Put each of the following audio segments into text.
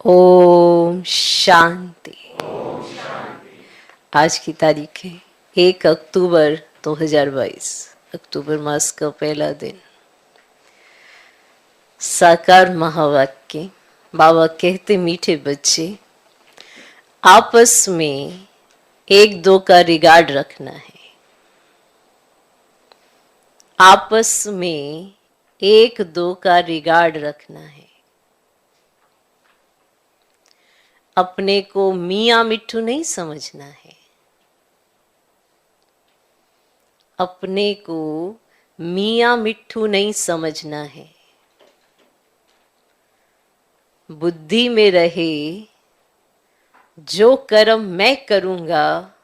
ओम शांति। आज की तारीख है 1 अक्टूबर 2022, अक्टूबर मास का पहला दिन। साकार महावाक्य। बाबा कहते, मीठे बच्चे, आपस में एक दो का रिगार्ड रखना है। आपस में एक दो का रिगार्ड रखना है। अपने को मियाँ मिट्ठू नहीं समझना है। अपने को मियाँ मिट्ठू नहीं समझना है। बुद्धि में रहे, जो कर्म मैं करूंगा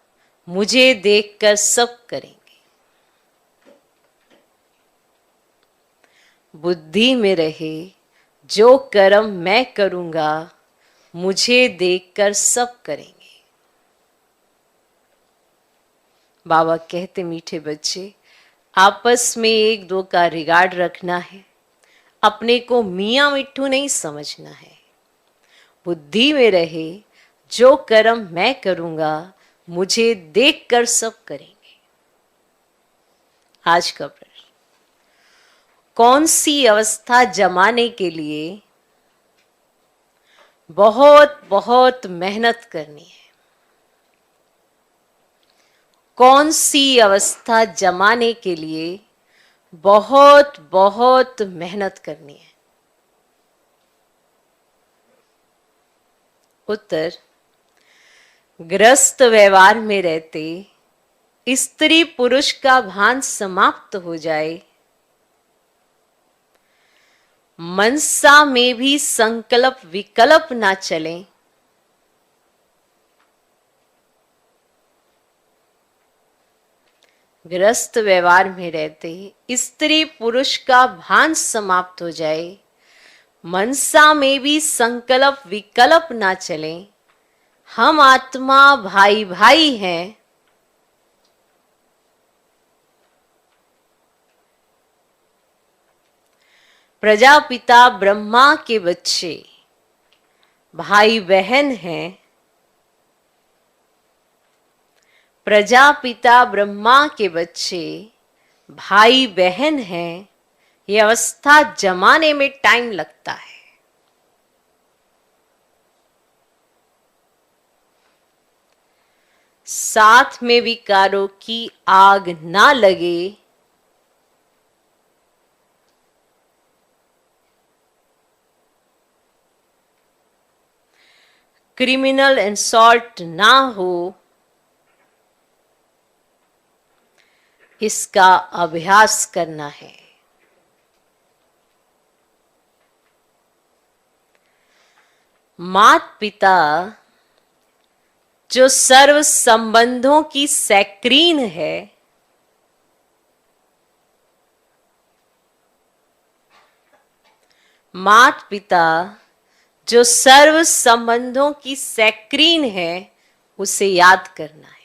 मुझे देखकर सब करेंगे। बुद्धि में रहे, जो कर्म मैं करूंगा मुझे देखकर सब करेंगे। बाबा कहते, मीठे बच्चे, आपस में एक दो का रिगार्ड रखना है। अपने को मियाँ मिट्ठू नहीं समझना है। बुद्धि में रहे, जो कर्म मैं करूंगा मुझे देखकर सब करेंगे। आज का प्रश्न, कौन सी अवस्था जमाने के लिए बहुत बहुत मेहनत करनी है? कौन सी अवस्था जमाने के लिए बहुत बहुत मेहनत करनी है? उत्तर, गृहस्थ व्यवहार में रहते स्त्री पुरुष का भान समाप्त हो जाए, मनसा में भी संकल्प विकल्प ना चले, गृहस्थ व्यवहार में रहते स्त्री पुरुष का भान समाप्त हो जाए, मनसा में भी संकल्प विकल्प ना चले, हम आत्मा भाई भाई हैं, प्रजापिता ब्रह्मा के बच्चे भाई बहन हैं, प्रजापिता ब्रह्मा के बच्चे भाई बहन हैं। ये अवस्था जमाने में टाइम लगता है। साथ में विकारों की आग ना लगे, क्रिमिनल इंसल्ट ना हो, इसका अभ्यास करना है। माता पिता जो सर्व संबंधों की सैक्रीन है, माता पिता जो सर्व संबंधों की सैक्रीन है, उसे याद करना है।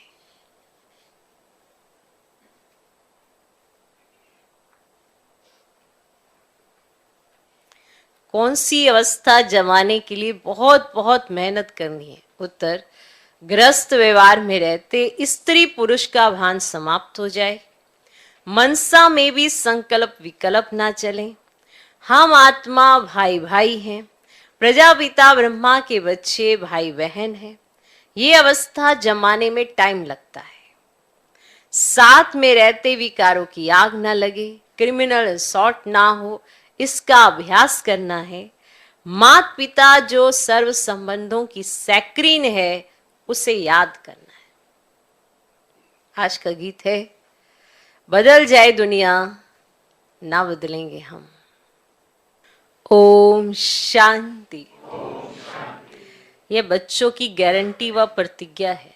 कौन सी अवस्था जमाने के लिए बहुत बहुत मेहनत करनी है? उत्तर, गृहस्थ व्यवहार में रहते स्त्री पुरुष का भान समाप्त हो जाए, मनसा में भी संकल्प विकल्प ना चले, हम आत्मा भाई भाई हैं, प्रजापिता ब्रह्मा के बच्चे भाई बहन हैं। ये अवस्था जमाने में टाइम लगता है। साथ में रहते विकारों की आग ना लगे, क्रिमिनल सॉर्ट ना हो, इसका अभ्यास करना है। माता पिता जो सर्व संबंधों की सैक्रीन है, उसे याद करना है। आज का गीत है, बदल जाए दुनिया ना बदलेंगे हम। ओम शांति। यह बच्चों की गारंटी व प्रतिज्ञा है।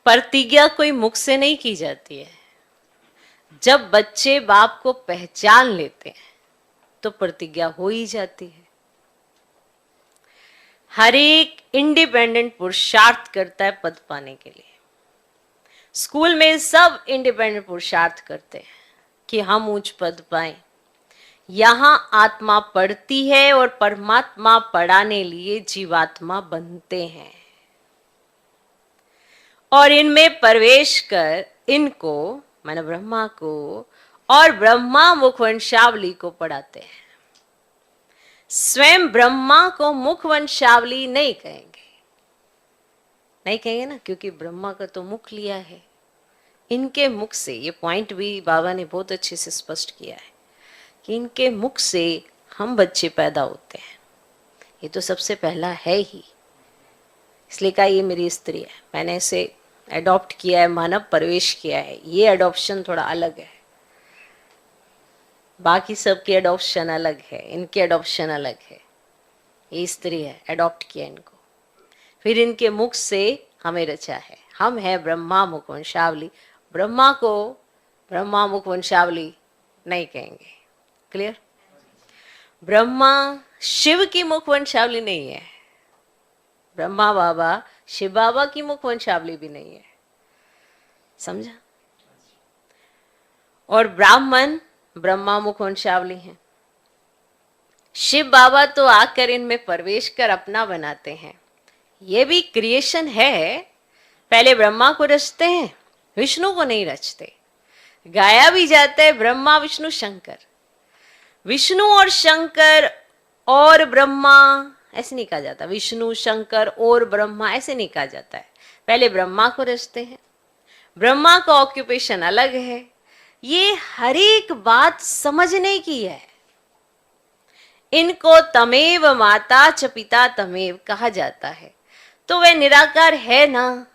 प्रतिज्ञा कोई मुख से नहीं की जाती है। जब बच्चे बाप को पहचान लेते हैं तो प्रतिज्ञा हो ही जाती है। हर एक इंडिपेंडेंट पुरुषार्थ करता है पद पाने के लिए। स्कूल में सब इंडिपेंडेंट पुरुषार्थ करते हैं कि हम उच्च पद पाएं। यहां आत्मा पढ़ती है और परमात्मा पढ़ाने लिए जीवात्मा बनते हैं और इनमें प्रवेश कर इनको माने ब्रह्मा को और ब्रह्मा मुखवंशावली को पढ़ाते हैं। स्वयं ब्रह्मा को मुखवंशावली नहीं कहेंगे ना, क्योंकि ब्रह्मा का तो मुख लिया है। इनके मुख से, ये पॉइंट भी बाबा ने बहुत अच्छे से स्पष्ट किया है कि इनके मुख से हम बच्चे पैदा होते हैं। ये तो सबसे पहला है ही, इसलिए कहा ये मेरी स्त्री है, मैंने इसे अडॉप्ट किया है, मानव प्रवेश किया है। ये अडॉप्शन थोड़ा अलग है, बाकी सबकी अडॉप्शन अलग है, इनकी अडॉप्शन अलग है। ये स्त्री है, अडॉप्ट किया इनको, फिर इनके मुख से हमें रचा है। हम है ब्रह्मा मुखवंशावली। ब्रह्मा को ब्रह्मा मुखवंशावली नहीं कहेंगे। क्लियर? ब्रह्मा शिव की मुखवंशावली नहीं है, ब्रह्मा बाबा शिव बाबा की मुखवंशावली भी नहीं है। समझा? और ब्राह्मण ब्रह्मा मुखवंशावली हैं। शिव बाबा तो आकर इनमें प्रवेश कर अपना बनाते हैं। ये भी क्रिएशन है। पहले ब्रह्मा को रचते हैं, विष्णु को नहीं रचते। गाया भी जाता है ब्रह्मा विष्णु शंकर। विष्णु और शंकर और ब्रह्मा ऐसे नहीं कहा जाता, विष्णु शंकर और ब्रह्मा ऐसे नहीं कहा जाता है। पहले ब्रह्मा को रचते हैं, ब्रह्मा का ऑक्यूपेशन अलग है। ये हर एक बात समझने की है। इनको तमेव माता च पिता तमेव कहा जाता है, तो वह निराकार है ना।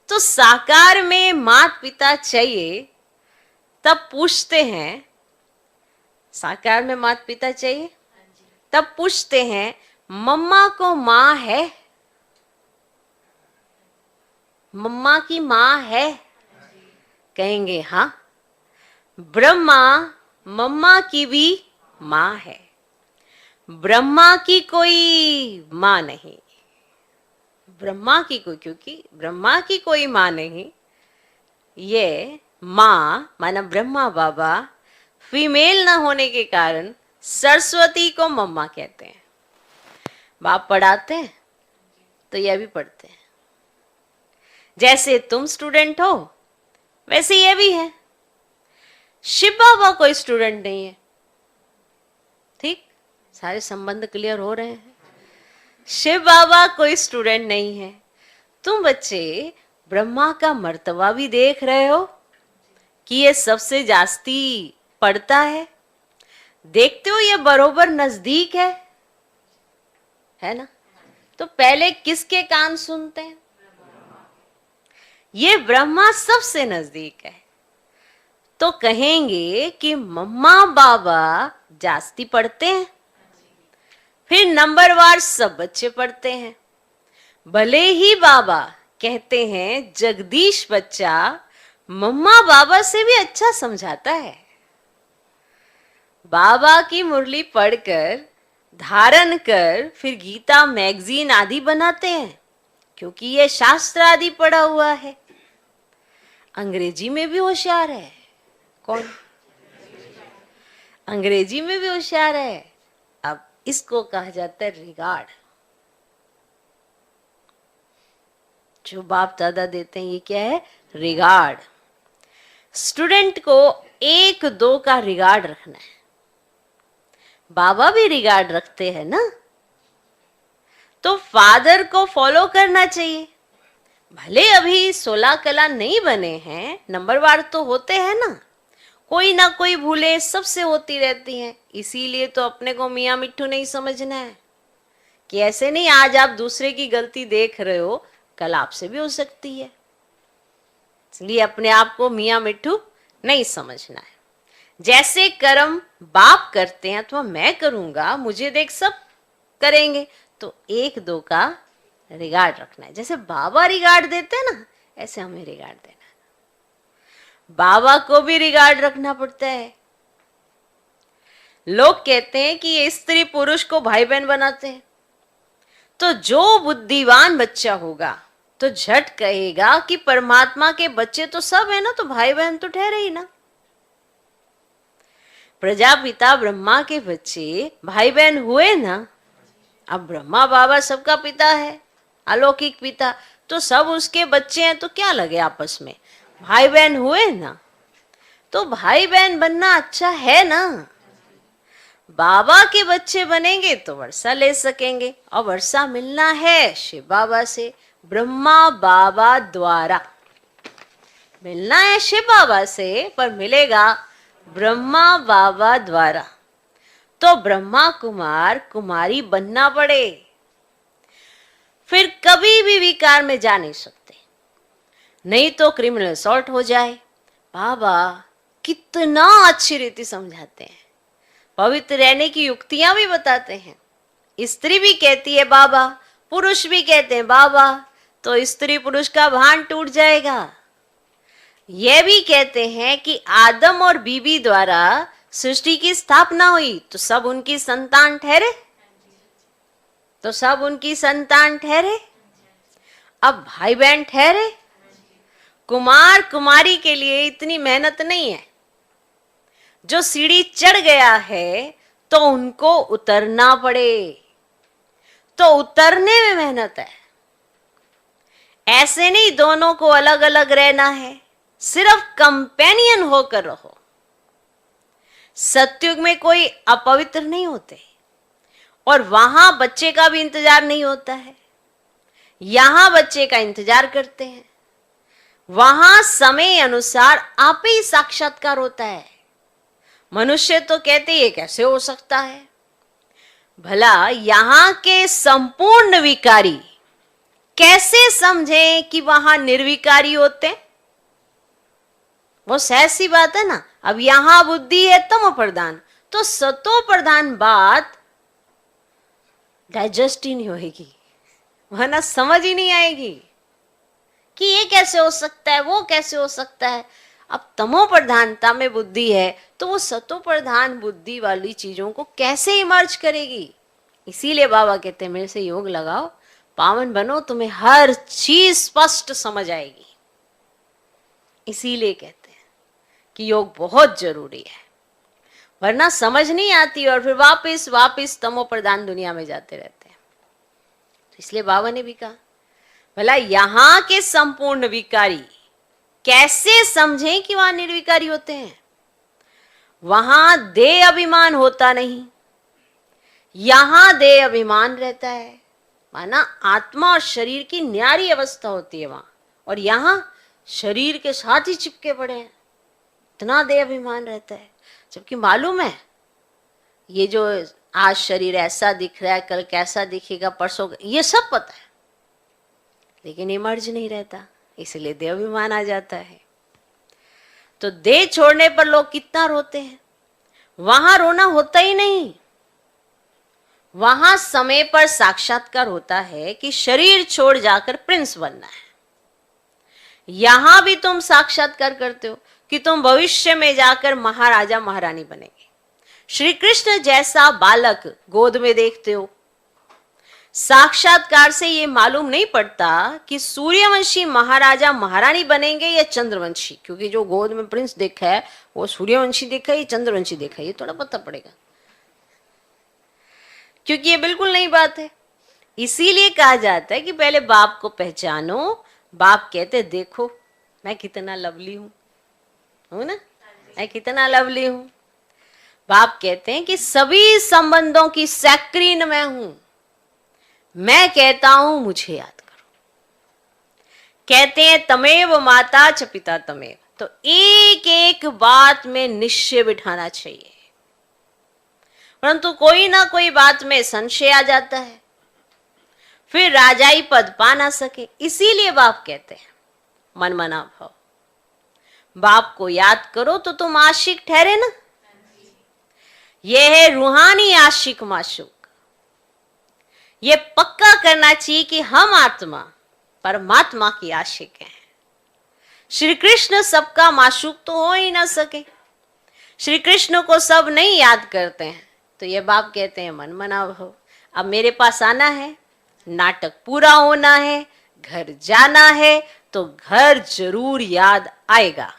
तो साकार में माता पिता चाहिए, तब पूछते हैं, साकार में माता पिता चाहिए, तब पूछते हैं मम्मा को माँ है? मम्मा की माँ है? कहेंगे हाँ। ब्रह्मा मम्मा की भी माँ है, ब्रह्मा की कोई माँ नहीं। ब्रह्मा की कोई, क्योंकि ब्रह्मा की कोई माँ नहीं। ये माँ माना ब्रह्मा बाबा फीमेल ना होने के कारण सरस्वती को मम्मा कहते हैं। बाप पढ़ाते हैं तो यह भी पढ़ते हैं। जैसे तुम स्टूडेंट हो वैसे ये भी है। शिव बाबा कोई स्टूडेंट नहीं है। ठीक, सारे संबंध क्लियर हो रहे हैं। शिव बाबा कोई स्टूडेंट नहीं है। तुम बच्चे ब्रह्मा का मर्तबा भी देख रहे हो कि ये सबसे जास्ती पढ़ता है। देखते हो ये बरोबर नजदीक है ना। तो पहले किसके कान सुनते हैं? ये ब्रह्मा सबसे नजदीक है। तो कहेंगे कि मम्मा बाबा जास्ती पढ़ते हैं, फिर नंबरवार सब बच्चे पढ़ते हैं। भले ही बाबा कहते हैं जगदीश बच्चा मम्मा बाबा से भी अच्छा समझाता है। बाबा की मुरली पढ़कर धारण कर फिर गीता मैगजीन आदि बनाते हैं, क्योंकि ये शास्त्र आदि पढ़ा हुआ है। अंग्रेजी में भी होशियार है। कौन? अंग्रेजी में भी होशियार है। अब इसको कहा जाता है रिगार्ड। जो बाप दादा देते हैं ये क्या है? रिगार्ड। स्टूडेंट को 1-2 का रिगार्ड रखना है। बाबा भी रिगार्ड रखते हैं ना, तो फादर को फॉलो करना चाहिए। भले अभी 16 कला नहीं बने हैं, नंबरवार तो होते हैं ना कोई भूले सबसे होती रहती हैं। इसीलिए तो अपने को मियाँ मिट्ठू नहीं समझना है कि ऐसे नहीं आज आप दूसरे की गलती देख रहे हो, कल आपसे भी हो सकती है। इसलिए अपने आप को मियाँ मिट्ठू नहीं समझना है। जैसे कर्म बाप करते हैं तो मैं करूंगा, मुझे देख सब करेंगे, तो 1-2 का रिगार्ड रखना है। जैसे बाबा रिगार्ड देते हैं ना, ऐसे हमें रिगार्ड देना है। बाबा को भी रिगार्ड रखना पड़ता है। लोग कहते हैं कि ये स्त्री पुरुष को भाई बहन बनाते हैं, तो जो बुद्धिवान बच्चा होगा तो झट कहेगा कि परमात्मा के बच्चे तो सब है ना, तो भाई बहन तो ठहरे ही ना। प्रजापिता ब्रह्मा के बच्चे भाई बहन हुए ना। अब ब्रह्मा बाबा सबका पिता है, अलौकिक पिता, तो सब उसके बच्चे हैं, तो क्या लगे आपस में, भाई बहन हुए ना। तो भाई बहन बनना अच्छा है ना। बाबा के बच्चे बनेंगे तो वर्षा ले सकेंगे, और वर्षा मिलना है शिव बाबा से, ब्रह्मा बाबा द्वारा मिलना है शिव बाबा से, पर मिलेगा ब्रह्मा बाबा द्वारा। तो ब्रह्मा कुमार कुमारी बनना पड़े, फिर कभी भी विकार में जा नहीं सकते, नहीं तो क्रिमिनल असॉल्ट हो जाए। बाबा कितना अच्छी रीति समझाते हैं, पवित्र रहने की युक्तियां भी बताते हैं। स्त्री भी कहती है बाबा, पुरुष भी कहते हैं बाबा, तो स्त्री पुरुष का भान टूट जाएगा। यह भी कहते हैं कि आदम और बीबी द्वारा सृष्टि की स्थापना हुई, तो सब उनकी संतान ठहरे, तो सब उनकी संतान ठहरे। अब भाई बहन ठहरे। कुमार कुमारी के लिए इतनी मेहनत नहीं है, जो सीढ़ी चढ़ गया है तो उनको उतरना पड़े, तो उतरने में मेहनत है। ऐसे नहीं दोनों को अलग अलग रहना है, सिर्फ कंपेनियन होकर रहो। सतयुग में कोई अपवित्र नहीं होते, और वहां बच्चे का भी इंतजार नहीं होता है, यहां बच्चे का इंतजार करते हैं। वहां समय अनुसार आप ही साक्षात्कार होता है। मनुष्य तो कहते ये कैसे हो सकता है। भला यहां के संपूर्ण विकारी कैसे समझें कि वहां निर्विकारी होते, वो सहज सी बात है ना। अब यहां बुद्धि है तमो प्रधान, तो सतो प्रधान बात डाइजेस्ट ही नहीं होगी, वरना समझ ही नहीं आएगी कि ये कैसे हो सकता है, वो कैसे हो सकता है। अब तमो प्रधानता में बुद्धि है, तो वो सतो प्रधान बुद्धि वाली चीजों को कैसे इमर्ज करेगी। इसीलिए बाबा कहते हैं मेरे से योग लगाओ, पावन बनो, तुम्हें हर चीज स्पष्ट समझ आएगी। इसीलिए कहते हैं कि योग बहुत जरूरी है, वरना समझ नहीं आती और फिर वापस वापस तमो प्रधान दुनिया में जाते रहते हैं। तो इसलिए बाबा ने भी कहा भला यहां के संपूर्ण विकारी कैसे समझें कि वहां निर्विकारी होते हैं। वहां देह अभिमान होता नहीं, यहां देह अभिमान रहता है, माना आत्मा और शरीर की न्यारी अवस्था होती है वहां, और यहां शरीर के साथ ही चिपके पड़े हैं, इतना देह अभिमान रहता है। जबकि मालूम है ये जो आज शरीर ऐसा दिख रहा है, कल कैसा दिखेगा, परसों, ये सब पता है, लेकिन इमर्ज नहीं रहता, इसलिए देह अभिमान आ जाता है। तो देह छोड़ने पर लोग कितना रोते हैं, वहां रोना होता ही नहीं। वहां समय पर साक्षात्कार होता है कि शरीर छोड़ जाकर प्रिंस बनना है। यहां भी तुम साक्षात्कार करते हो कि तुम भविष्य में जाकर महाराजा महारानी बनेंगे। श्री कृष्ण जैसा बालक गोद में देखते हो। साक्षात्कार से ये मालूम नहीं पड़ता कि सूर्यवंशी महाराजा महारानी बनेंगे या चंद्रवंशी, क्योंकि जो गोद में प्रिंस देखा है वो सूर्यवंशी देखा है या चंद्रवंशी देखा है, ये थोड़ा पता पड़ेगा, क्योंकि ये बिल्कुल नई बात है। इसीलिए कहा जाता है कि पहले बाप को पहचानो। बाप कहते देखो मैं कितना लवली हूं ना, मैं कितना लवली हूं। बाप कहते हैं कि सभी संबंधों की सैक्रीन मैं हूं, मैं कहता हूं मुझे याद करो। कहते हैं तमेव माता च पिता तमेव, तो एक एक बात में निश्चय बिठाना चाहिए, परंतु कोई ना कोई बात में संशय आ जाता है, फिर राजाई पद पा ना सके। इसीलिए बाप कहते हैं मन मना भाव, बाप को याद करो तो तुम आशिक ठहरे ना। यह है रूहानी आशिक माशूक। ये पक्का करना चाहिए कि हम आत्मा परमात्मा की आशिक हैं। श्री कृष्ण सबका माशूक तो हो ही ना सके, श्री कृष्ण को सब नहीं याद करते हैं, तो ये बाप कहते हैं मन मना भव। अब मेरे पास आना है, नाटक पूरा होना है, घर जाना है, तो घर जरूर याद आएगा।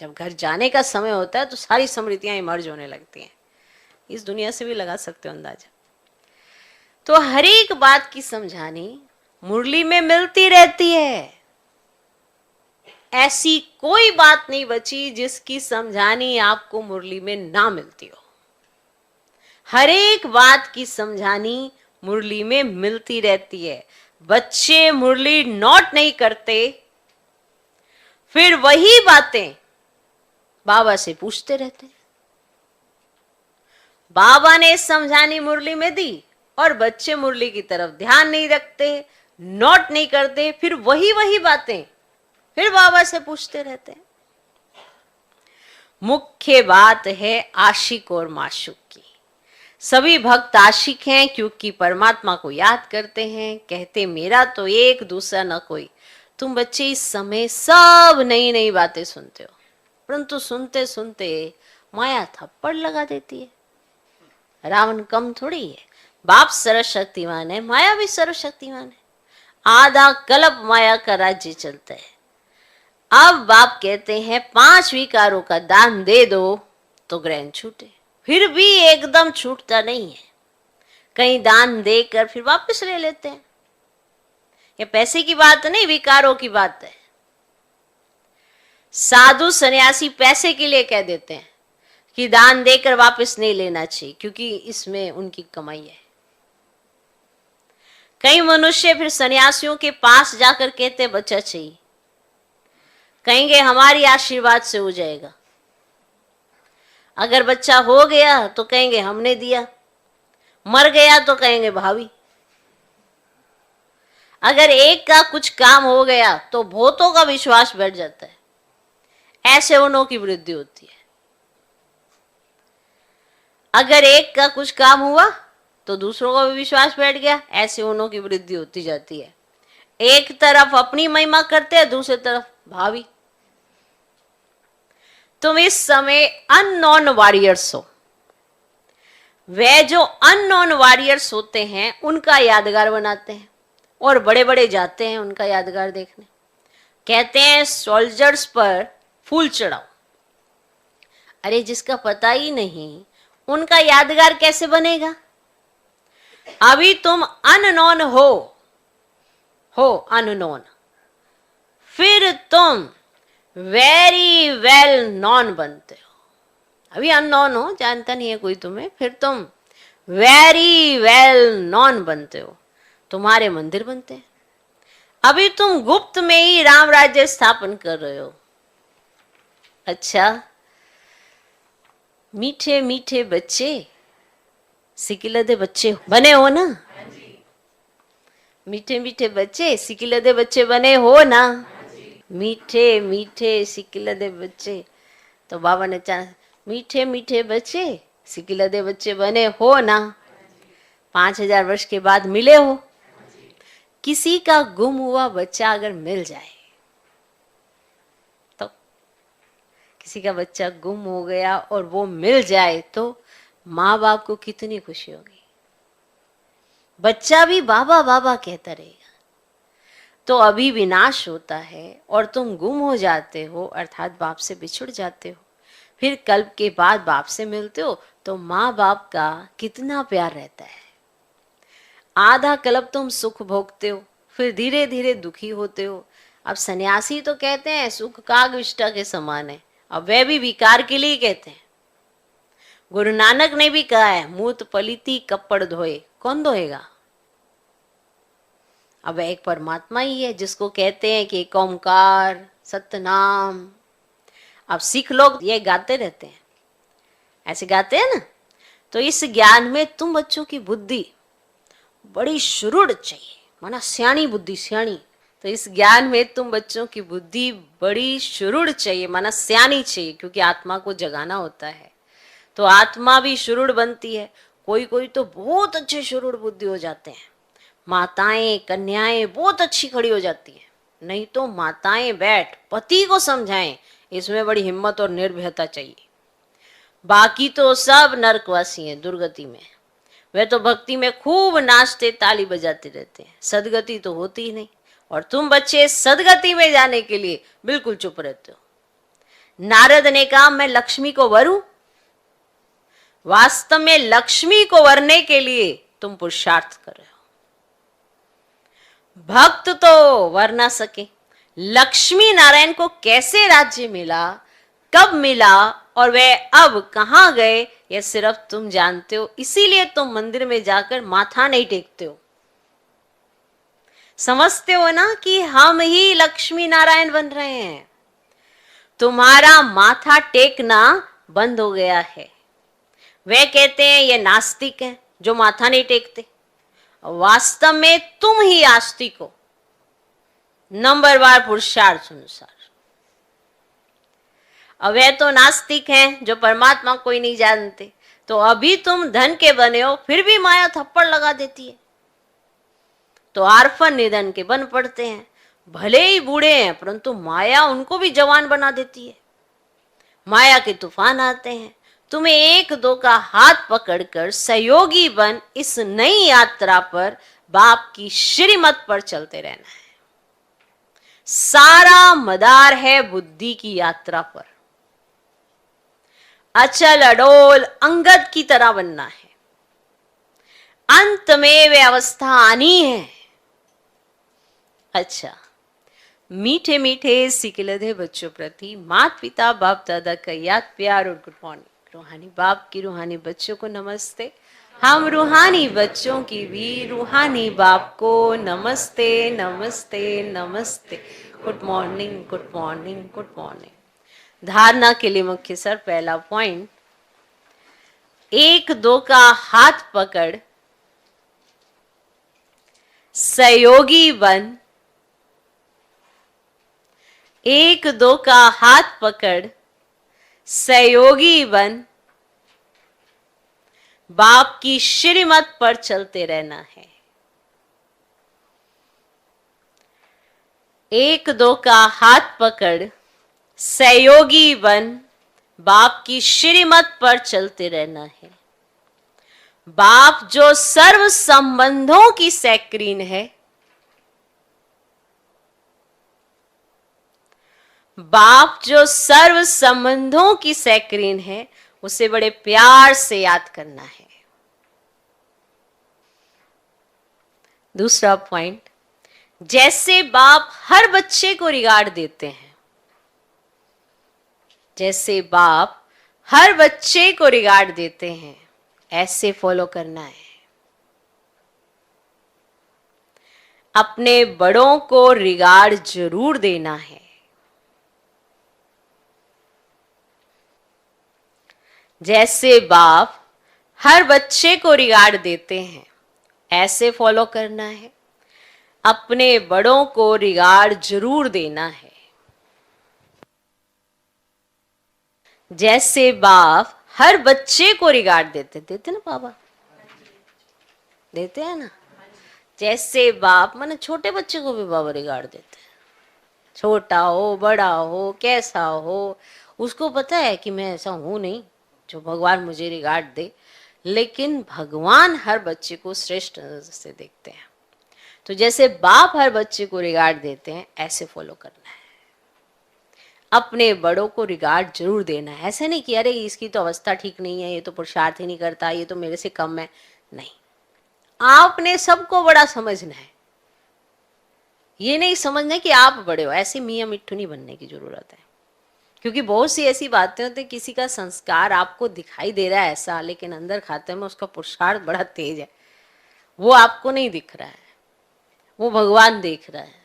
जब घर जाने का समय होता है तो सारी स्मृतियां इमर्ज होने लगती हैं। इस दुनिया से भी लगा सकते हो अंदाजा। तो हर एक बात की समझानी मुरली में मिलती रहती है। ऐसी कोई बात नहीं बची जिसकी समझानी आपको मुरली में ना मिलती हो। हर एक बात की समझानी मुरली में मिलती रहती है। बच्चे मुरली नोट नहीं करते, फिर वही बातें बाबा से पूछते रहते हैं। बाबा ने समझानी मुरली में दी और बच्चे मुरली की तरफ ध्यान नहीं रखते, नोट नहीं करते, फिर वही बातें फिर बाबा से पूछते रहते हैं। मुख्य बात है आशिक और माशूक की। सभी भक्त आशिक हैं क्योंकि परमात्मा को याद करते हैं, कहते मेरा तो एक दूसरा न कोई। तुम बच्चे इस समय सब नई नई बातें सुनते हो, परंतु सुनते सुनते माया थप्पड़ लगा देती है। रावण कम थोड़ी है, बाप सर्वशक्तिमान है, माया भी सर्वशक्तिमान है। आधा कल्प माया का राज्य चलता है। अब बाप कहते हैं 5 विकारों का दान दे दो तो ग्रहण छूटे, फिर भी एकदम छूटता नहीं है। कहीं दान देकर फिर वापस ले लेते हैं। ये पैसे की बात नहीं, विकारों की बात है। साधु सन्यासी पैसे के लिए कह देते हैं कि दान देकर वापस नहीं लेना चाहिए, क्योंकि इसमें उनकी कमाई है। कई मनुष्य फिर सन्यासियों के पास जाकर कहते बच्चा चाहिए, कहेंगे हमारी आशीर्वाद से हो जाएगा। अगर बच्चा हो गया तो कहेंगे हमने दिया, मर गया तो कहेंगे भाभी। अगर एक का कुछ काम हो गया तो बहुतों का विश्वास बैठ जाता है। ऐसे उन्हों की वृद्धि होती है। अगर एक का कुछ काम हुआ तो दूसरों का भी विश्वास बैठ गया, ऐसे उन्हों की वृद्धि होती जाती है। एक तरफ अपनी महिमा करते हैं, दूसरी तरफ भावी। तुम इस समय अननोन वॉरियर्स हो। वे जो अननोन वॉरियर्स होते हैं उनका यादगार बनाते हैं और बड़े बड़े जाते हैं उनका यादगार देखने। कहते हैं सोल्जर्स पर फूल चढ़ाओ। अरे जिसका पता ही नहीं उनका यादगार कैसे बनेगा? अभी तुम अननोन हो अननोन, फिर तुम वेरी वेल नॉन बनते हो। अभी अननोन हो, जानता नहीं है कोई तुम्हें, फिर तुम वेरी वेल नॉन बनते हो, तुम्हारे मंदिर बनते हैं। अभी तुम गुप्त में ही राम राज्य स्थापन कर रहे हो। अच्छा, मीठे मीठे बच्चे, सिकिलदे बच्चे बने हो ना? मीठे मीठे बच्चे, सिकिलदे बच्चे बने हो ना? मीठे मीठे सिकिलदे बच्चे। तो बाबा ने चाहा मीठे मीठे बच्चे, सिकिलदे बच्चे बने हो ना? 5000 वर्ष के बाद मिले हो। किसी का गुम हुआ बच्चा अगर मिल जाए तो, किसी का बच्चा गुम हो गया और वो मिल जाए तो माँ बाप को कितनी खुशी होगी। बच्चा भी बाबा बाबा कहता रहेगा। तो अभी विनाश होता है और तुम गुम हो जाते हो, अर्थात बाप से बिछुड़ जाते हो। फिर कल्प के बाद बाप से मिलते हो तो माँ बाप का कितना प्यार रहता है। आधा कल्प तुम सुख भोगते हो, फिर धीरे धीरे दुखी होते हो। अब सन्यासी तो कहते हैं सुख काग विष्टा के समान है, अब वे भी विकार के लिए कहते हैं। गुरु नानक ने भी कहा है मूत पलीती कपड़ धोए, कौन धोएगा? अब एक परमात्मा ही है जिसको कहते हैं कि एक ओंकार सतनाम। अब सिख लोग ये गाते रहते हैं, ऐसे गाते हैं ना। तो इस ज्ञान में तुम बच्चों की बुद्धि बड़ी शुरुड़ चाहिए, माना सियाणी बुद्धि, सियाणी। तो इस ज्ञान में तुम बच्चों की बुद्धि बड़ी शुरुड़ चाहिए, माना सियाणी चाहिए, क्योंकि आत्मा को जगाना होता है। तो आत्मा भी शुरुड़ बनती है। कोई कोई तो बहुत अच्छे शुरुड़ बुद्धि हो जाते हैं। माताएं कन्याएं बहुत अच्छी खड़ी हो जाती हैं। नहीं तो माताएं बैठ पति को समझाएं, इसमें बड़ी हिम्मत और निर्भयता चाहिए। बाकी तो सब नरकवासी हैं, दुर्गति में। वे तो भक्ति में खूब नाचते ताली बजाते रहते हैं, सदगति तो होती ही नहीं। और तुम बच्चे सदगति में जाने के लिए बिल्कुल चुप रहते हो। नारद ने कहा मैं लक्ष्मी को वरूं? वास्तव में लक्ष्मी को वरने के लिए तुम पुरुषार्थ कर रहे हो। भक्त तो वर ना सके, लक्ष्मी नारायण को कैसे राज्य मिला, कब मिला और वे अब कहां गए, यह सिर्फ तुम जानते हो। इसीलिए तुम मंदिर में जाकर माथा नहीं टेकते हो। समझते हो ना कि हम ही लक्ष्मी नारायण बन रहे हैं। तुम्हारा माथा टेकना बंद हो गया है। वे कहते हैं ये नास्तिक हैं जो माथा नहीं टेकते। वास्तव में तुम ही आस्तिक हो, नंबरवार पुरुषार्थ अनुसार। अब वे तो नास्तिक हैं जो परमात्मा को ही नहीं जानते। तो अभी तुम धन के बने हो, फिर भी माया थप्पड़ लगा देती है, तो आर्फन निधन के बन पड़ते हैं। भले ही बूढ़े हैं परंतु माया उनको भी जवान बना देती है। माया के तूफान आते हैं। तुम्हें एक दो का हाथ पकड़कर सहयोगी बन इस नई यात्रा पर, बाप की श्रीमत पर चलते रहना है। सारा मदार है बुद्धि की यात्रा पर। अचल अडोल अंगद की तरह बनना है। अंत में वे अवस्था आनी है। अच्छा, मीठे मीठे सिकिलधे बच्चों प्रति माता पिता बाप दादा का याद प्यार और गुड मॉर्निंग। रूहानी बाप की रूहानी बच्चों को नमस्ते। हम रूहानी बच्चों की भी रूहानी बाप को नमस्ते नमस्ते नमस्ते। Good morning good morning good morning. धारणा के लिए मुख्य सर पहला पॉइंट, एक दो का हाथ पकड़ सहयोगी बन। एक दो का हाथ पकड़ सहयोगी बन, बाप की श्रीमत पर चलते रहना है। एक दो का हाथ पकड़ सहयोगी बन, बाप की श्रीमत पर चलते रहना है। बाप जो सर्व संबंधों की सैक्रीन है, बाप जो सर्व संबंधों की सैक्रीन है, उसे बड़े प्यार से याद करना है। दूसरा पॉइंट, जैसे बाप हर बच्चे को रिगार्ड देते हैं, जैसे बाप हर बच्चे को रिगार्ड देते हैं, ऐसे फॉलो करना है। अपने बड़ों को रिगार्ड जरूर देना है। जैसे बाप हर बच्चे को रिगार्ड देते हैं, ऐसे फॉलो करना है। अपने बड़ों को रिगार्ड जरूर देना है। जैसे बाप हर बच्चे को रिगार्ड देते ना बाबा, देते हैं ना। जैसे बाप माने छोटे बच्चे को भी बाबा रिगार्ड देते हैं। छोटा हो बड़ा हो कैसा हो, उसको पता है कि मैं ऐसा हूं नहीं जो भगवान मुझे रिगार्ड दे, लेकिन भगवान हर बच्चे को श्रेष्ठ नजर से देखते हैं। तो जैसे बाप हर बच्चे को रिगार्ड देते हैं, ऐसे फॉलो करना है। अपने बड़ों को रिगार्ड जरूर देना है। ऐसे नहीं कि अरे इसकी तो अवस्था ठीक नहीं है, ये तो पुरुषार्थ ही नहीं करता, ये तो मेरे से कम है। नहीं, आपने सबको बड़ा समझना है। ये नहीं समझना कि आप बड़े हो। ऐसे मियाँ मिट्ठू नहीं बनने की जरूरत है, क्योंकि बहुत सी ऐसी बातें होती हैं, किसी का संस्कार आपको दिखाई दे रहा है ऐसा, लेकिन अंदर खाते में उसका पुरुषार्थ बड़ा तेज है। वो आपको नहीं दिख रहा है, वो भगवान देख रहा है।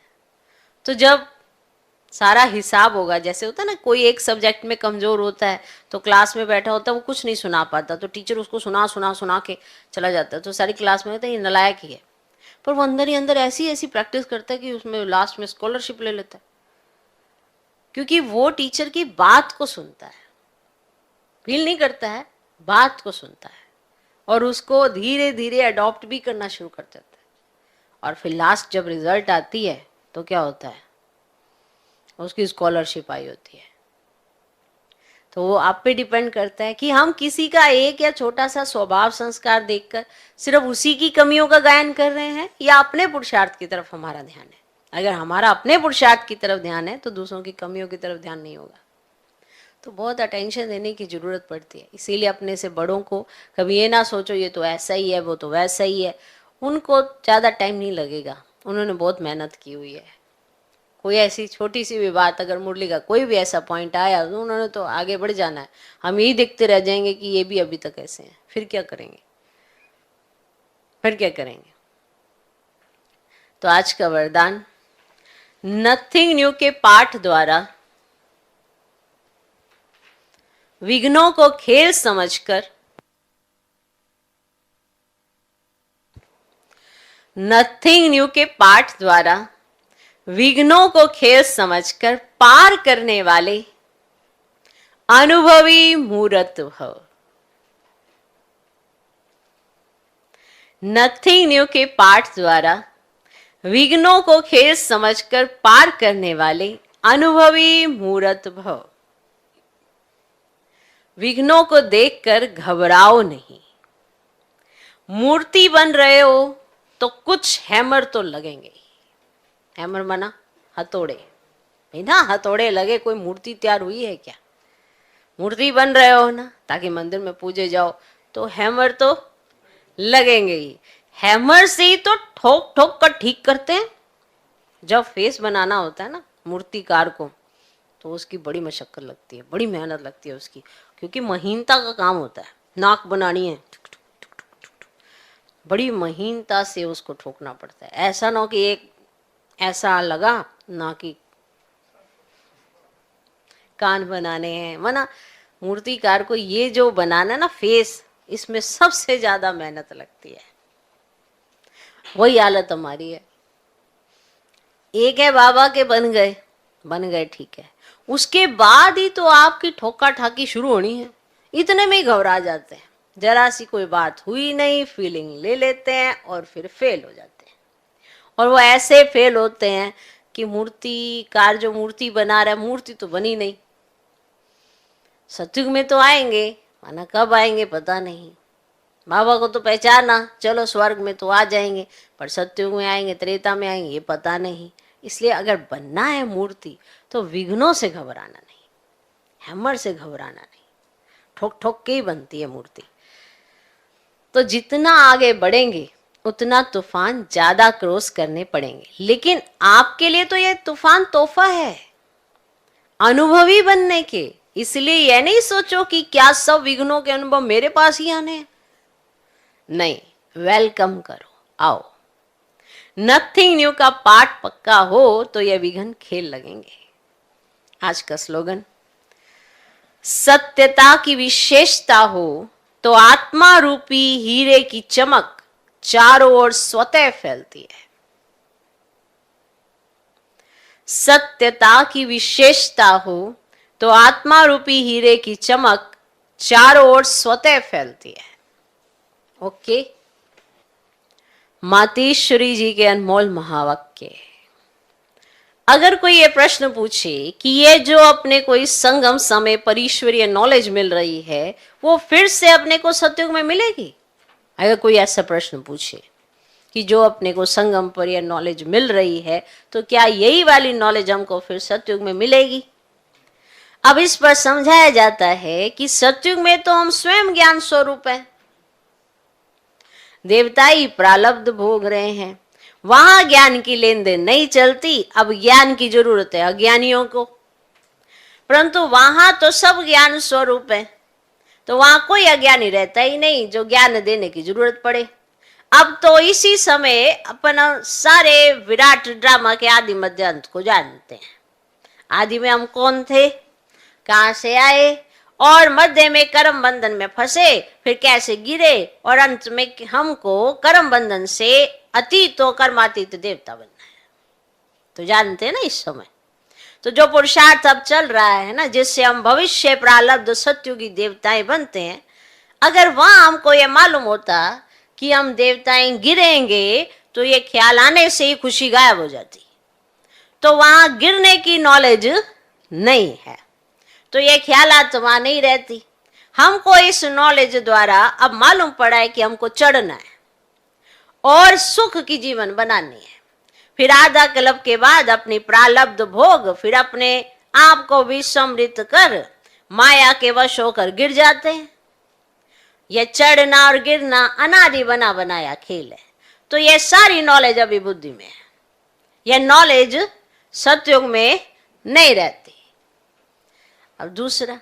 तो जब सारा हिसाब होगा, जैसे होता है ना, कोई एक सब्जेक्ट में कमजोर होता है तो क्लास में बैठा होता है, वो कुछ नहीं सुना पाता, तो टीचर उसको सुना सुना सुना के चला जाता है, तो सारी क्लास में होता है ये नालायक ही है। पर वो अंदर ही अंदर ऐसी ऐसी प्रैक्टिस करता है कि उसमें लास्ट में स्कॉलरशिप ले लेता है, क्योंकि वो टीचर की बात को सुनता है, फील नहीं करता है, बात को सुनता है और उसको धीरे धीरे अडॉप्ट भी करना शुरू कर देता है। और फिर लास्ट जब रिजल्ट आती है तो क्या होता है, उसकी स्कॉलरशिप आई होती है। तो वो आप पे डिपेंड करता है कि हम किसी का एक या छोटा सा स्वभाव संस्कार देखकर सिर्फ उसी की कमियों का गायन कर रहे हैं, या अपने पुरुषार्थ की तरफ हमारा ध्यान है। अगर हमारा अपने पुरुषार्थ की तरफ ध्यान है तो दूसरों की कमियों की तरफ ध्यान नहीं होगा। तो बहुत अटेंशन देने की ज़रूरत पड़ती है। इसीलिए अपने से बड़ों को कभी ये ना सोचो ये तो ऐसा ही है, वो तो वैसा ही है। उनको ज़्यादा टाइम नहीं लगेगा, उन्होंने बहुत मेहनत की हुई है। कोई ऐसी छोटी सी भी बात, अगर मुरली का कोई भी ऐसा पॉइंट आया तो उन्होंने तो आगे बढ़ जाना है। हम यही देखते रह जाएंगे कि ये भी अभी तक ऐसे हैं, फिर क्या करेंगे, फिर क्या करेंगे। तो आज का वरदान, नथिंग न्यू के पाठ द्वारा विघ्नों को खेल समझकर, नथिंग न्यू के पाठ द्वारा विघ्नों को खेल समझकर पार करने वाले अनुभवी मूर्त भव। नथिंग न्यू के पाठ द्वारा विघ्नों को खेल समझकर पार करने वाले अनुभवी मूर्त भव। विघ्नों को देखकर घबराओ नहीं। मूर्ति बन रहे हो तो कुछ हैमर तो लगेंगे। हैमर माना हथौड़े, भाई ना, हथौड़े लगे कोई मूर्ति तैयार हुई है क्या? मूर्ति बन रहे हो ना, ताकि मंदिर में पूजे जाओ, तो हैमर तो लगेंगे ही। हैमर से ही तो ठोक ठोक कर ठीक करते हैं। जब फेस बनाना होता है ना मूर्तिकार को, तो उसकी बड़ी मशक्कत लगती है, बड़ी मेहनत लगती है उसकी, क्योंकि महीनता का काम होता है। नाक बनानी है, बड़ी महीनता से उसको ठोकना पड़ता है। ऐसा ना हो कि एक ऐसा लगा ना कि कान बनाने हैं। मना मूर्तिकार को ये जो बनाना है ना फेस, इसमें सबसे ज्यादा मेहनत लगती है। वही हालत हमारी है। एक है बाबा के बन गए ठीक है, उसके बाद ही तो आपकी ठोका ठाकी शुरू होनी है। इतने में ही घबरा जाते हैं, जरा सी कोई बात हुई नहीं, फीलिंग ले लेते हैं और फिर फेल हो जाते हैं। और वो ऐसे फेल होते हैं कि मूर्तिकार जो मूर्ति बना रहा है, मूर्ति तो बनी नहीं। सतयुग में तो आएंगे, माना कब आएंगे पता नहीं। बाबा को तो पहचाना, चलो स्वर्ग में तो आ जाएंगे, पर सतयुग में आएंगे, त्रेता में आएंगे, ये पता नहीं। इसलिए अगर बनना है मूर्ति तो विघ्नों से घबराना नहीं, हैमर से घबराना नहीं, ठोक ठोक के ही बनती है मूर्ति। तो जितना आगे बढ़ेंगे उतना तूफान ज्यादा क्रॉस करने पड़ेंगे। लेकिन आपके लिए तो ये तूफान तोहफा है अनुभवी बनने के। इसलिए यह नहीं सोचो कि क्या सब विघ्नों के अनुभव मेरे पास ही आने हैं। नहीं, वेलकम करो, आओ। नथिंग न्यू का पाठ पक्का हो तो यह विघ्न खेल लगेंगे। आज का स्लोगन, सत्यता की विशेषता हो तो आत्मा रूपी हीरे की चमक चारों ओर स्वतः फैलती है। सत्यता की विशेषता हो तो आत्मा रूपी हीरे की चमक चारों ओर स्वतः फैलती है। ओके, मातेश्वरी जी के अनमोल महावाक्य। अगर कोई ये प्रश्न पूछे कि ये जो अपने को इस संगम समय पर ईश्वरीय नॉलेज मिल रही है, वो फिर से अपने को सतयुग में मिलेगी? अगर कोई ऐसा प्रश्न पूछे कि जो अपने को संगम पर यह नॉलेज मिल रही है, तो क्या यही वाली नॉलेज हमको फिर सतयुग में मिलेगी? अब इस पर समझाया जाता है कि सतयुग में तो हम स्वयं ज्ञान स्वरूप हैं, देवताई प्रारब्ध भोग रहे हैं, वहां ज्ञान की लेन देन नहीं चलती। अब ज्ञान की जरूरत है अज्ञानियों को, परंतु वहां तो सब ज्ञान स्वरूप है, तो वहां कोई अज्ञानी रहता ही नहीं जो ज्ञान देने की जरूरत पड़े। अब तो इसी समय अपन सारे विराट ड्रामा के आदि मध्य अंत को जानते हैं। आदि में हम कौन थे, कहां से आए, और मध्य में कर्म बंधन में फंसे, फिर कैसे गिरे, और अंत में हमको कर्म बंधन से अतीत और कर्मातीत देवता बनना है। तो जानते हैं ना इस समय। तो जो पुरुषार्थ अब चल रहा है ना, जिससे हम भविष्य प्रारब्ध सत्युगी देवताएं बनते हैं, अगर वहां हमको ये मालूम होता कि हम देवताएं गिरेंगे, तो ये ख्याल आने से ही खुशी गायब हो जाती। तो वहां गिरने की नॉलेज नहीं है, तो ये ख्यालात वहां नहीं रहती। हमको इस नॉलेज द्वारा अब मालूम पड़ा है कि हमको चढ़ना है और सुख की जीवन बनानी है। फिर आधा कल्प के बाद अपनी प्रारब्ध भोग, फिर अपने आप को विस्मृत कर माया के वश होकर गिर जाते हैं। यह चढ़ना और गिरना अनादि बना बनाया खेल है। तो यह सारी नॉलेज अभी बुद्धि में है, यह नॉलेज सतयुग में नहीं रहती। अब दूसरा,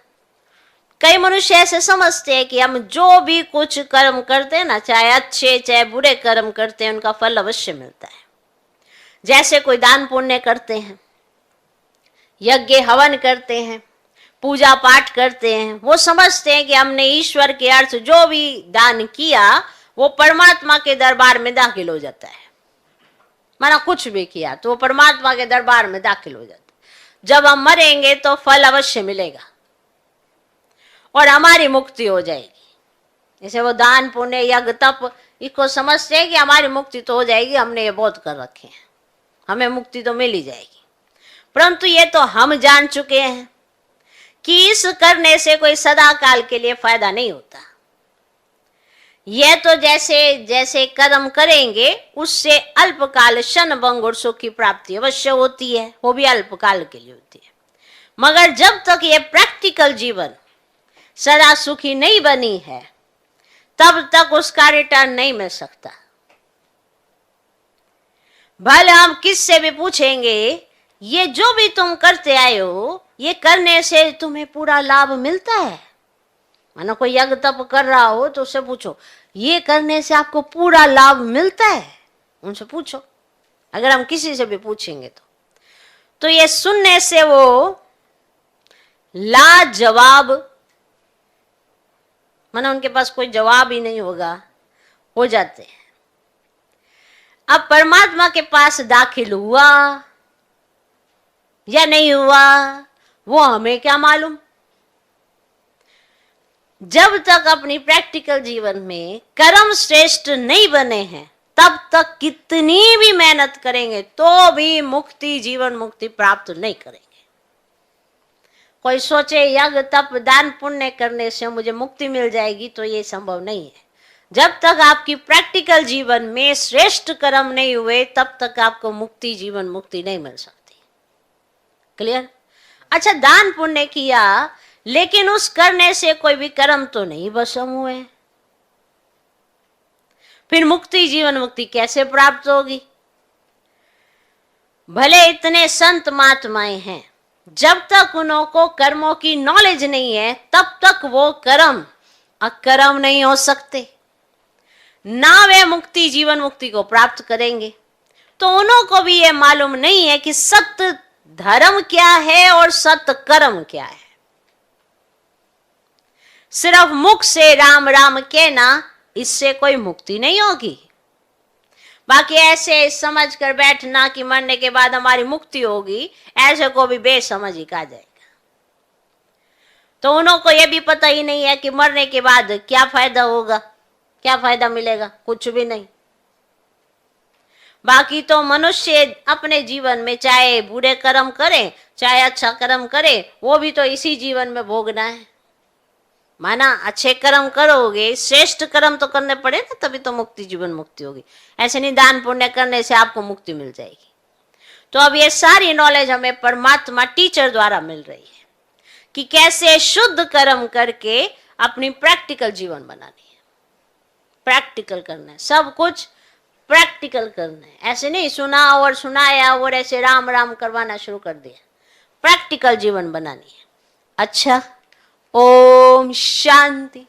कई मनुष्य ऐसे समझते हैं कि हम जो भी कुछ कर्म करते हैं ना, चाहे अच्छे चाहे बुरे कर्म करते हैं, उनका फल अवश्य मिलता है। जैसे कोई दान पुण्य करते हैं, यज्ञ हवन करते हैं, पूजा पाठ करते हैं, वो समझते हैं कि हमने ईश्वर के अर्थ जो भी दान किया वो परमात्मा के दरबार में दाखिल हो जाता है। माना कुछ भी किया तो वो परमात्मा के दरबार में दाखिल हो जाता है। जब हम मरेंगे तो फल अवश्य मिलेगा और हमारी मुक्ति हो जाएगी। जैसे वो दान पुण्य यज्ञ तप, इसको समझते हैं कि हमारी मुक्ति तो हो जाएगी, हमने ये बहुत कर रखे हैं, हमें मुक्ति तो मिल ही जाएगी। परंतु ये तो हम जान चुके हैं कि इस करने से कोई सदा काल के लिए फायदा नहीं होता। यह तो जैसे जैसे कर्म करेंगे उससे अल्पकाल क्षण भंग और सुख की प्राप्ति अवश्य होती है, वो भी अल्पकाल के लिए होती है। मगर जब तक ये प्रैक्टिकल जीवन सदा सुखी नहीं बनी है, तब तक उसका रिटर्न नहीं मिल सकता। भले हम किससे भी पूछेंगे, ये जो भी तुम करते आए हो, ये करने से तुम्हें पूरा लाभ मिलता है? मानो कोई यज्ञ तप कर रहा हो तो उससे पूछो, ये करने से आपको पूरा लाभ मिलता है? उनसे पूछो। अगर हम किसी से भी पूछेंगे तो ये सुनने से वो लाजवाब, मानो उनके पास कोई जवाब ही नहीं होगा, हो जाते हैं। अब परमात्मा के पास दाखिल हुआ या नहीं हुआ वो हमें क्या मालूम। जब तक अपनी प्रैक्टिकल जीवन में कर्म श्रेष्ठ नहीं बने हैं, तब तक कितनी भी मेहनत करेंगे तो भी मुक्ति, जीवन मुक्ति प्राप्त नहीं करेंगे। कोई सोचे यज्ञ तप दान पुण्य करने से मुझे मुक्ति मिल जाएगी, तो ये संभव नहीं है। जब तक आपकी प्रैक्टिकल जीवन में श्रेष्ठ कर्म नहीं हुए, तब तक आपको मुक्ति, जीवन मुक्ति नहीं मिल सकती। क्लियर? अच्छा, दान पुण्य किया, लेकिन उस करने से कोई भी कर्म तो नहीं भस्म हुए, फिर मुक्ति, जीवन मुक्ति कैसे प्राप्त होगी? भले इतने संत महात्माएं हैं, जब तक उनको कर्मों की नॉलेज नहीं है, तब तक वो कर्म अकर्म नहीं हो सकते, ना वे मुक्ति, जीवन मुक्ति को प्राप्त करेंगे। तो उनको भी ये मालूम नहीं है कि सत्य धर्म क्या है और सत्य कर्म क्या है। सिर्फ मुख से राम राम कहना, इससे कोई मुक्ति नहीं होगी। बाकी ऐसे समझ कर बैठना कि मरने के बाद हमारी मुक्ति होगी, ऐसे को भी बेसमझ ही कहा जाएगा। तो उनको ये भी पता ही नहीं है कि मरने के बाद क्या फायदा होगा, क्या फायदा मिलेगा, कुछ भी नहीं। बाकी तो मनुष्य अपने जीवन में चाहे बुरे कर्म करे चाहे अच्छा कर्म करे, वो भी तो इसी जीवन में भोगना है। माना अच्छे कर्म करोगे, श्रेष्ठ कर्म तो करने पड़े ना, तभी तो मुक्ति, जीवन मुक्ति होगी। ऐसे नहीं दान पुण्य करने से आपको मुक्ति मिल जाएगी। तो अब ये सारी नॉलेज हमें परमात्मा टीचर द्वारा मिल रही है कि कैसे शुद्ध कर्म करके अपनी प्रैक्टिकल जीवन बनानी है। प्रैक्टिकल करना है, सब कुछ प्रैक्टिकल करना है। ऐसे नहीं सुना और सुनाया और ऐसे राम राम करवाना शुरू कर दिया। प्रैक्टिकल जीवन बनानी है। अच्छा, ओम शांति।